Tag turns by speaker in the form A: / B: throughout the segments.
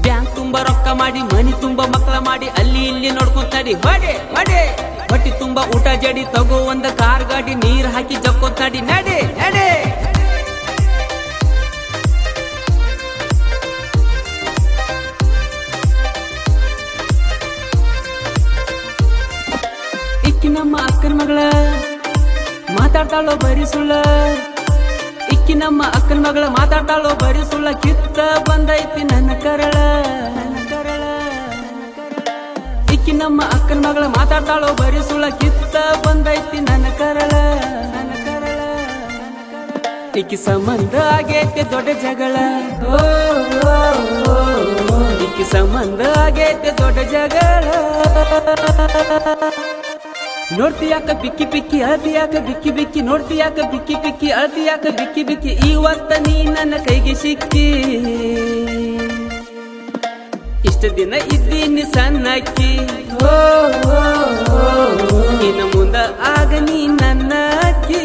A: bank ತುಂಬಾ ರೊಕ್ಕ ಮಾಡಿ ಮನಿ ತುಂಬಾ ಮಕ್ಕಳ ಮಾಡಿ ಅಲ್ಲಿ ಇಲ್ಲಿ ನೋಡ್ಕೊಂತಾಡಿ ಹೊಡೆ ಹೊಡೆ ಹೊಟ್ಟಿ ತುಂಬಾ ಊಟ ಜಡಿ ತಗೋ ಒಂದ ಕಾರ್ ಗಾಡಿ ನೀರ್ ಹಾಕಿ ಜಕ್ಕೋತಾಡಿ ನಡೆ ನಡೆ ಇಕ್ಕಿ ನಮ್ಮ ಅಕ್ಕನ ಮಗಳ ಮಾತಾಡ್ತಾಳೋ ಬರಿ ಸುಳ್ಳ ಇಕ್ಕಿ ನಮ್ಮ ಅಕ್ಕನ ಮಗಳ ಮಾತಾಡ್ತಾಳೋ ಬರಿ ಸುಳ್ಳ ಕಿತ್ತ ಬಂದೈತಿ ನನ್ನ ಕರಳ ಇಕ್ಕಿ ನಮ್ಮ ಅಕ್ಕನ ಮಗಳ ಮಾತಾಡ್ತಾಳೋ ಬರಿ ಸುಳ್ಳ ಕಿತ್ತ ಬಂದೈತಿ ನನ್ನ ಕರಳ ಇಕ್ಕಿ ಸಂಬಂಧ ಆಗೈತೆ ದೊಡ್ಡ ಜಗಳ ಇಕ್ಕಿ ಸಂಬಂಧ ಆಗೈತೆ ದೊಡ್ಡ ಜಗಳ ನೋಡ್ತಿಯಾಕ ಬಿಕ್ಕಿ ಬಿಕ್ಕಿ ಅಳತಿಯಾಕ ಬಿಕ್ಕಿ ಬಿಕ್ಕಿ ನೋಡ್ತಿಯಾಕ ಬಿಕ್ಕಿ ಬಿಕ್ಕಿ ಅಳತಿಯಾಕ ಬಿಕ್ಕಿ ಬಿಕ್ಕಿ ಇವತ್ತ ನೀ ನನ್ನ ಕೈಗೆ ಸಿಕ್ಕಿ ಇಷ್ಟ ದಿನ ಇದ್ದೀನಿ ಸಣ್ಣಕ್ಕಿ ಇನ್ನು ಮುಂದ ಆಗ ನೀ ನನ್ನ ಅಕ್ಕಿ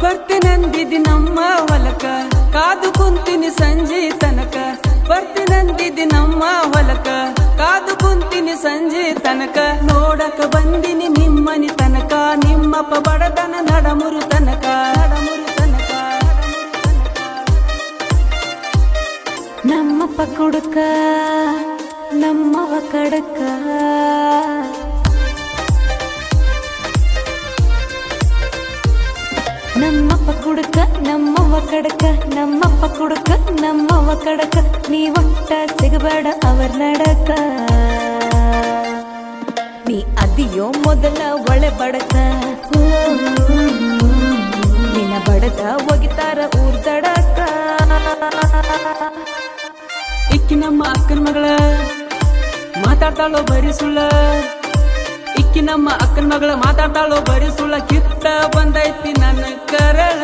A: ಬರ್ತೀನಂದಿದಿ ನಮ್ಮ ಹೊಲಕ ಕಾದು ಕುಂತೀನಿ ಸಂಜೆ ತನಕ ಬರ್ತೀನಂದಿದಿ ನಮ್ಮ ಹೊಲಕ ಕಾದು ಕುಂತೀನಿ ಸಂಜೆ ತನಕ ನೋಡಕ ಬಂದಿನಿ ನಿಮ್ಮನಿ ತನಕ ನಿಮ್ಮಪ್ಪ ಬಡದನ ನಡಮುರು ತನಕ ನಮ್ಮಪ್ಪ ಕುಡುಕ ನಮ್ಮವ ಕಡಕ ನಮ್ಮಪ್ಪ ಕುಡುಕ ನಮ್ಮವ್ವ ಕಡಕ ನಮ್ಮಪ್ಪ ಕುಡುಕ ನಮ್ಮವ್ವ ಕಡಕ ನೀ ಒಟ್ಟ ಸಿಗಬೇಡ ಅವರ ನಡಕ ನೀ ಅದಿಯೋ ಮೊದಲ ಒಳೆ ಬಡಕ ನಿನ್ನ ಬಡದ ಒಗಿತಾರ ಊರ್ದಡಕ ಇಕ್ಕಿ ನಮ್ಮ ಅಕ್ಕನ ಮಗಳ ಮಾತಾಡ್ತಾಳೋ ಬರಿ ಸುಳ್ಳ ಇಕ್ಕಿ ನಮ್ಮ ಅಕ್ಕನ ಮಗಳ ಮಾತಾಡ್ತಾಳೋ ಬರಿ ಸುಳ್ಳ ಕಿತ್ತ ಬಂದೈತಿ ನನ್ನ ಕರಳ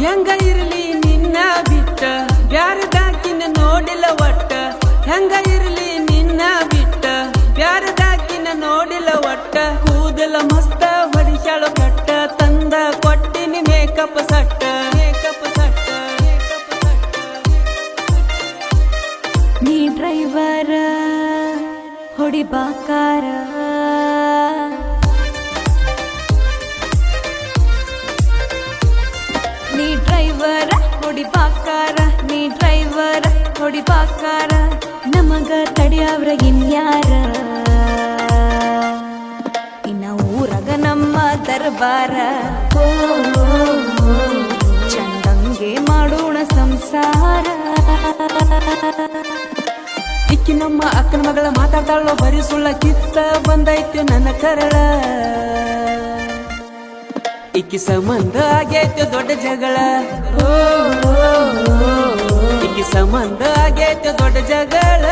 A: ಹೆಂಗ ಇರಲಿ ನಿನ್ನ ಬಿಟ್ಟ ಬ್ಯಾರದಾಕಿನ ನೋಡಿಲ್ಲ ಒಟ್ಟ ಹೆಂಗ ಇರಲಿ ನಿನ್ನ ಬಿಟ್ಟ ಬ್ಯಾರದಾಕಿನ ನೋಡಿಲ್ಲ ಒಟ್ಟ ಕೂದಲ ಮಸ್ತ ಹೊಡಿಶಾಳು ಕಟ್ಟ ತಂದ ಕೊಟ್ಟಿನಿ ಮೇಕಪ್ ಸಟ್ಟ ನೀ ಡ್ರೈವರ ಹೊಡಿಬಾಕಾರ ನೀ ಡ್ರೈವರ ಹೊಡಿಬಾಕಾರ ನೀ ಡ್ರೈವರ ಹೊಡಿಬಾಕಾರ ನಮಗ ತಡಿಯವ್ರ ಇನ್ಯಾರ ಇನ್ನ ಊರಗ ನಮ್ಮ ದರ್ಬಾರ ಚಂದಂಗೆ ಮಾಡೋಣ ಸಂಸಾರ ಇಕ್ಕಿ ನಮ್ಮ ಅಕ್ಕನ ಮಗಳ ಮಾತಾಡ್ತಾಳೋ ಬರಿ ಸುಳ್ಳ ಕಿತ್ತ ಬಂದೈತೆ ನನ್ನ ಕರಳ ಇಕ್ಕಿ ಸಂಬಂಧ ಆಗೈತೆ ದೊಡ್ಡ ಜಗಳ ಇಕ್ಕಿ ಸಂಬಂಧ ಆಗೈತೆ ದೊಡ್ಡ ಜಗಳ